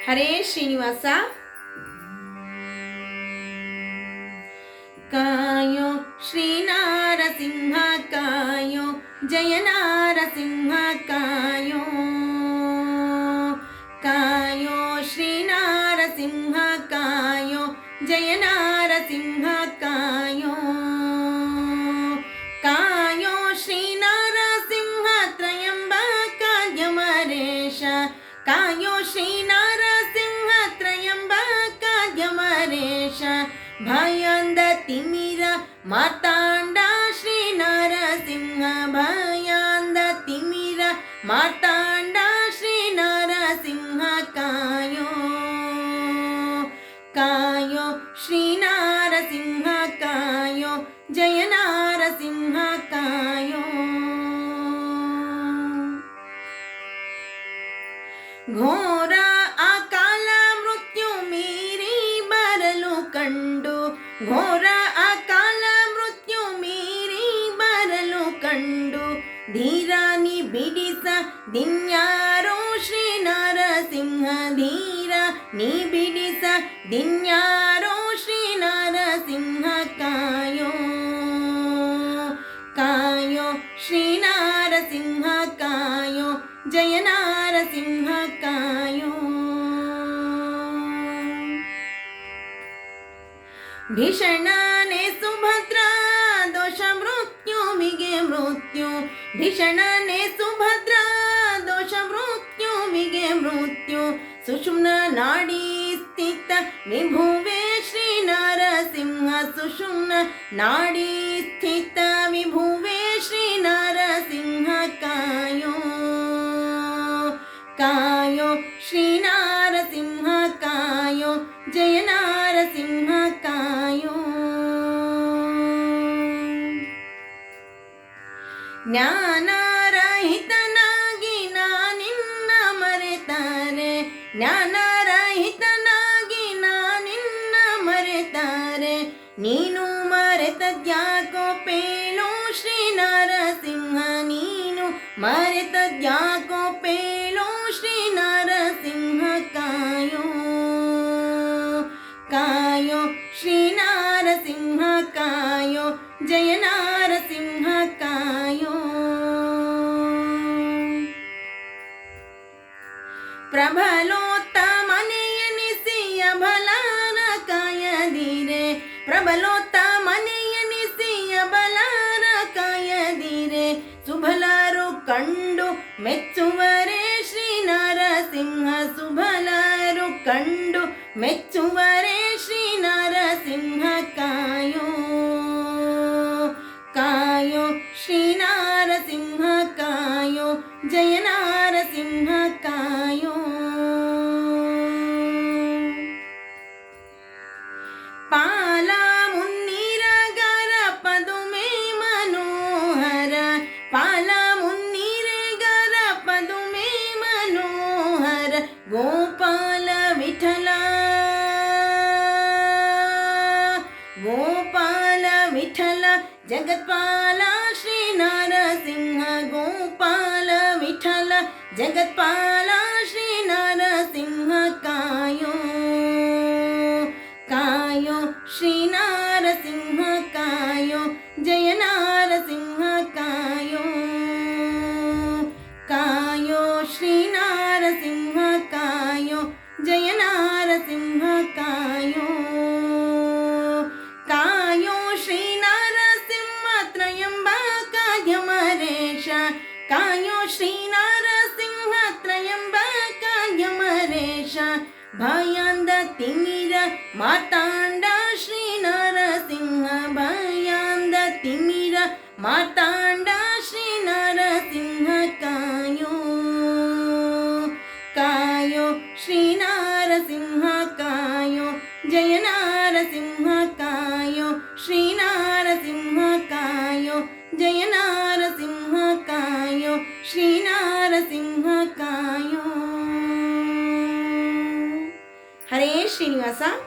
ಹರೇ ಶ್ರೀನಿವಾಸ. ಕಾಯೋ ಶ್ರೀ ನಾರಸಿಂಹ ಕಾಯೋ, ಜಯ ನಾರಸಿಂಹ ಕಾಯೋ. ಕಾಯೋ ಶ್ರೀ ನಾರಸಿಂಹ ಕಾಯೋ, ಜಯ ನಾರಸಿಂಹ ಕಾಯೋ. ಕಾಯೋ ಶ್ರೀ ನಾರಸಿಂಹ ತ್ರಯಂಬಕ ಯಮರೇಶ. ಕಾಯೋ ಶ್ರೀ ನಾರಸಿಂಹ ತ್ರಯಂಬಕ ಯಮರೇಶ. ಭಯಾಂದ ತಿಮಿರ ಮಾರ್ತಾಂಡ ಶ್ರೀ ನಾರಸಿಂಹ. ಭಯಾಂದ ತಿಮಿರ ಮಾರ್ತಾಂಡ ಶ್ರೀ ನಾರಸಿಂಹ ಕಾಯೋ. ಕಾಯೋ ಶ್ರೀ ನಾರಸಿಂಹ ಕಾಯೋ, ಜಯ ನಾರಸಿಂಹ ಕಾಯೋ. ಘೋರ ಅಕಾಲ ಮೃತ್ಯು ಮೀರಿ ಬರಲು ಕಂಡು. ಘೋರ ಅಕಾಲ ಮೃತ್ಯು ಮೀರಿ ಬರಲು ಕಂಡು. ಧೀರ ನಿ ಬಿಡಿಸ ದಿನ್ಯಾರೋ ಶ್ರೀ ನಾರಸಿಂಹ. ಧೀರ ನಿ ಬಿಡಿಸ ದಿನ್ಯಾರೋ ಶ್ರೀ ನಾರಸಿಂಹ ಕಾಯೋ. ಕಾಯೋ ಶ್ರೀ ನಾರಸಿಂಹ ಕಾಯೋ, ಜಯ ನಾರಸಿಂಹ ಕಾಯೋ. ಭೀಷಣನೆ ಸುಭದ್ರ ದೋಷ ಮೃತ್ಯುವಿಗೆ ಮೃತ್ಯು. ಭೀಷಣನೆ ಸುಭದ್ರ ದೋಷ ಮೃತ್ಯುವಿಗೆ ಮೃತ್ಯು. ಸುಷುಮ್ನ ನಾಡಿ ಸ್ಥಿತ ವಿಭುವೇ ಶ್ರೀ ನಾರಸಿಂಹ. ಸುಷುಮ್ನ ನಾಡಿ ಸ್ಥಿತ ವಿಭುವೇ ಶ್ರೀ ನಾರಸಿಂಹ ಕಾಯೋ. ಕಾಯೋ ಶ್ರೀ ನಾರಸಿಂಹ ಕಾಯೋ, ಜಯ ನಾರಸಿಂಹ ಕಾಯೋ. ಜ್ಞಾನರಹಿತನಾಗಿ ನಾನಿನ್ನ ಮರೆತಾರೆ. ಜ್ಞಾನರಹಿತನಾಗಿ ನಾನಿನ್ನ ಮರೆತಾರೆ. ನೀನು ಮರೆತದ್ಯಾಕೋ ಪೇಳೋ ಶ್ರೀ ನಾರಸಿಂಹ. ನೀನು ಮರೆತದ್ಯಾಕೋ ಪೇಳೋ ಶ್ರೀ ನಾರಸಿಂಹ ಕಾಯೋ. ಕಾಯೋ ಶ್ರೀ ನಾರಸಿಂಹ ಕಾಯೋ, ಜಯ ನಾರಸಿಂಹ ಕಾಯೋ. ಪ್ರಬಲೋತ್ತಮನೆಯನಿಸಿ ಅಬಲಾರ ಕಾಯದಿರೆ. ಪ್ರಬಲೋತ್ತಮನೆಯನಿಸಿ ಅಬಲಾರ ಕಾಯದಿರೆ. ಸುಬಲರು ಕಂಡು ಮೆಚ್ಚುವರೇ ಶ್ರೀ ನಾರಸಿಂಹ. ಸುಬಲರು ಕಂಡು ಮೆಚ್ಚುವರೇ ಶ್ರೀ ನಾರಸಿಂಹ ಕಾಯೋ. ಕಾಯೋ ಶ್ರೀ ನಾರಸಿಂಹ ಕಾಯೋ, ಜಯ ನಾರಸಿಂಹ ಕಾಯೋ. ಪಾಲ ಮುನ್ನೀರಗರ ಪದುಮೆ ಮನೋಹರ. ಪಾಲ ಮುನ್ನೀರಗರ ಪದುಮೆ ಮನೋಹರ. ಗೋಪಾಲ ವಿಠಲ ಗೋಪಾಲ ವಿಠಲ ಜಗತ್ಪಾಲ ಶ್ರೀ ನಾರಸಿಂಹ. ಗೋಪಾಲ ವಿಠಲ ಜಗತ್ಪಾಲ ಶ್ರೀ ನಾರಸಿಂಹ ಕಾಯೋ. ಕಾಯೋ ಶ್ರೀ ನಾರಸಿಂಹ ಕಾಯೋ, ಜಯ ನಾರಸಿಂಹ ಕಾಯೋ. ಕಾಯೋ ಶ್ರೀ ನಾರಸಿಂಹ ಕಾಯೋ, ಜಯ ನಾರಸಿಂಹ ಕಾಯೋ. ಕಾಯೋ ಶ್ರೀ ನಾರಸಿಂಹ ತ್ರಯಂಬಕ ಯಮರೇಶ. ಕಾಯೋ ಶ್ರೀ ನಾರಸಿಂಹ ತ್ರಯಂಬಕ ಯಮರೇಶ. ಭಯಾಂದ ತಿಮಿರ ಮಾರ್ತಾಂಡ ಶ್ರೀ ನಾರಸಿಂಹ. ಭಯಾಂದ ತಿಮಿರ ಮಾರ್ತಾಂಡ ಶ್ರೀ ನಾರಸಿಂಹ ಕಾಯೋ. ಕಾಯೋ ಶ್ರೀ ನಾರಸಿಂಹ ಕಾಯೋ, ಜಯ ನಾರಸಿಂಹ ಕಾಯೋ. ಶ್ರೀ ನಾರಸಿಂಹ ಕಾಯೋ, ಜಯ ನಾರಸಿಂಹ ಕಾಯೋ. ಶ್ರೀ ನಾರಸಿಂಹ ಕಾಯೋ. ಹರೇ ಶ್ರೀನಿವಾಸ.